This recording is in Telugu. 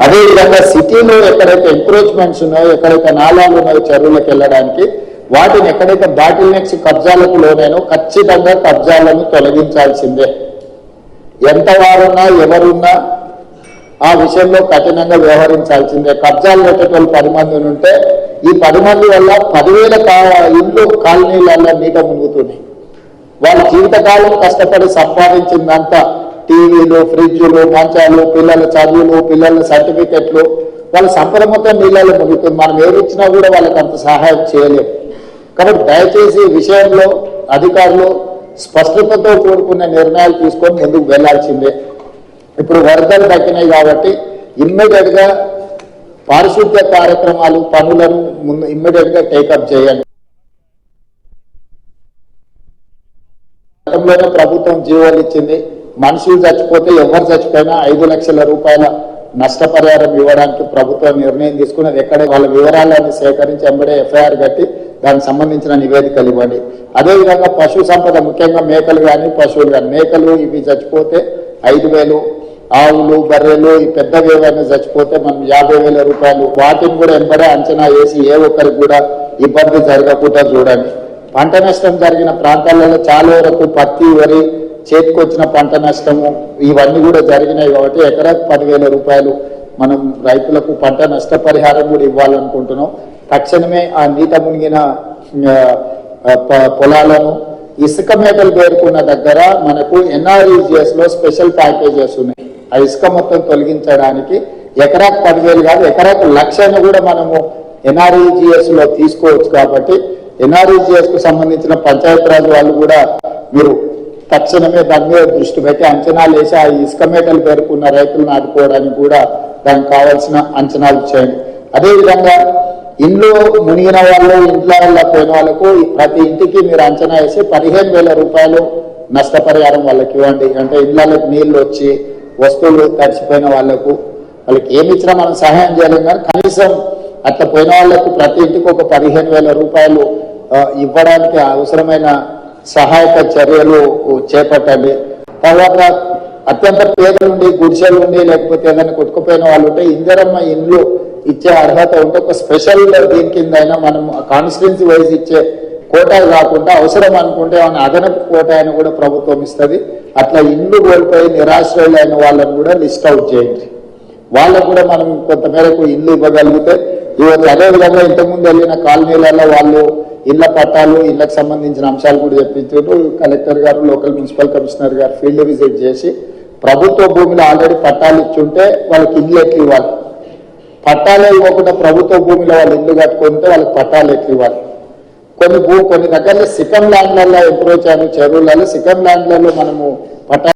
అదేవిధంగా సిటీలో ఎక్కడైతే ఎంక్రోచ్మెంట్స్ ఉన్నాయో, ఎక్కడైతే నాలాలు ఉన్నాయో చెరువులకు వెళ్ళడానికి, వాటిని ఎక్కడైతే బాటిల్ నెక్స్ కబ్జాలకు లోనైనో ఖచ్చితంగా కబ్జాలను తొలగించాల్సిందే. ఎంత వారున్నా ఎవరున్నా ఆ విషయంలో కఠినంగా వ్యవహరించాల్సిందే. కబ్జాలు పెట్టేటోళ్ళు 10 మంది ఉంటే ఈ 10 మంది వల్ల 10,000 ఇళ్ళు కాలనీలలో నీట మునుగుతున్నాయి. వాళ్ళ జీవితకాలం కష్టపడి సంపాదించిందంతా టీవీలు, ఫ్రిడ్జులు, మంచాలు, పిల్లల చదువులు, పిల్లల సర్టిఫికెట్లు, వాళ్ళ సంపద మొత్తం నీళ్ళలో మునుగుతుంది. మనం ఏమిచ్చినా కూడా వాళ్ళకి అంత సహాయం చేయలేము. కాబట్టి దయచేసి ఈ విషయంలో అధికారులు స్పష్టతతో కూడుకున్న నిర్ణయాలు తీసుకొని ముందుకు వెళ్లాల్సిందే. ఇప్పుడు వరదలు తగ్గినాయి కాబట్టి ఇమ్మీడియట్ గా పారిశుద్ధ్య కార్యక్రమాలు, పనులను ఇమ్మీడియట్ గా టేకప్ చేయాలి. గతంలోనే ప్రభుత్వం జీవోలు ఇచ్చింది. మనుషులు చచ్చిపోతే ఎవరు చచ్చిపోయినా 5 లక్షల రూపాయల నష్టపరిహారం ఇవ్వడానికి ప్రభుత్వం నిర్ణయం తీసుకున్నది. ఎక్కడ వాళ్ళ వివరాలను సేకరించి ఎంబడే ఎఫ్ఐఆర్ కట్టి దానికి సంబంధించిన నివేదికలు ఇవ్వండి. అదేవిధంగా పశు సంపద, ముఖ్యంగా మేకలు కానీ పశువులు కానీ, మేకలు ఇవి చచ్చిపోతే 5,000, ఆవులు, బర్రెలు ఈ పెద్దవి ఏవైనా చచ్చిపోతే మనం 50,000 రూపాయలు, వాటిని కూడా ఎంబడే అంచనా వేసి ఏ ఒక్కరికి కూడా ఇబ్బంది జరగకుండా చూడండి. పంట నష్టం జరిగిన ప్రాంతాలలో చాలా వరకు పత్తి, వరి, చేతికొచ్చిన పంట నష్టము ఇవన్నీ కూడా జరిగినాయి కాబట్టి ఎకరాకు 10,000 రూపాయలు మనం రైతులకు పంట నష్టపరిహారం కూడా ఇవ్వాలనుకుంటున్నాం. తక్షణమే ఆ నీట మునిగిన పొలాలను, ఇసుక మేటలు పేర్కొన్న దగ్గర మనకు ఎన్ఆర్ఈజిఎస్ లో స్పెషల్ ప్యాకేజెస్ ఉన్నాయి. ఆ ఇసుక మొత్తం తొలగించడానికి ఎకరాకు 10,000 కాదు, ఎకరాకు 1,00,000 కూడా మనము ఎన్ఆర్ఈజిఎస్ లో తీసుకోవచ్చు. కాబట్టి ఎన్ఆర్ఈజిఎస్ కు సంబంధించిన పంచాయతీరాజ్ వాళ్ళు కూడా మీరు తక్షణమే దాని మీద దృష్టి పెట్టి అంచనాలు వేసి ఆ ఇసుక మేటలు పేర్కొన్న రైతులను ఆదుకోవడానికి కూడా దానికి కావాల్సిన అంచనాలు చేయండి. అదేవిధంగా ఇంట్లో మునిగిన వాళ్ళు, ఇంట్లో పోయిన వాళ్ళకు ప్రతి ఇంటికి మీరు అంచనా వేసి 15,000 రూపాయలు నష్టపరిహారం వాళ్ళకి ఇవ్వండి. అంటే ఇళ్లకు నీళ్లు వచ్చి వస్తువులు తడిచిపోయిన వాళ్ళకి ఏమి ఇచ్చినా మనం సహాయం చేయలేం, కానీ కనీసం అట్లా పోయిన వాళ్ళకు ప్రతి ఇంటికి ఒక 15,000 రూపాయలు ఇవ్వడానికి అవసరమైన సహాయక చర్యలు చేపట్టండి. తర్వాత అత్యంత పేదలుండి, గుడిసెలు ఉండి, లేకపోతే ఏదైనా కొట్టుకుపోయిన వాళ్ళు ఉంటే ఇందిరమ్మ ఇండ్లు ఇచ్చే అర్హత ఉంటే ఒక స్పెషల్ దీని కింద అయినా మనం కాన్స్టిట్యున్సీ వైజ్ ఇచ్చే కోటా కాకుండా అవసరం అనుకుంటే ఏమైనా అదనపు కోటా అయినా కూడా ప్రభుత్వం ఇస్తుంది. అట్లా ఇండ్లు కోల్పోయి నిరాశ్రయులైన వాళ్ళని కూడా లిస్ట్ అవుట్ చేయండి. వాళ్ళకు కూడా మనం కొంతమేరకు ఇల్లు ఇవ్వగలిగితే ఇవ్వచ్చు. అదేవిధంగా ఇంతకుముందు వెళ్ళిన కాలనీలలో వాళ్ళు ఇళ్ల పట్టాలు, ఇళ్లకు సంబంధించిన అంశాలు కూడా చెప్పించారు. కలెక్టర్ గారు, లోకల్ మున్సిపల్ కమిషనర్ గారు ఫీల్డ్ విజిట్ చేసి ప్రభుత్వ భూమిలో ఆల్రెడీ పట్టాలు ఇచ్చుంటే వాళ్ళకి ఇల్లు ఎట్లు ఇవ్వాలి, పట్టాలే ఇవ్వకుండా ప్రభుత్వ భూమిలో వాళ్ళు ఇల్లు కట్టుకుంటే వాళ్ళకి పట్టాలు ఎట్లు ఇవ్వాలి. కొన్ని దగ్గరలో సికం ల్యాండ్లలో ఎంప్రోచ్ అయ్యాను, చెరువులలో సికం ల్యాండ్లలో మనము పట్టాలు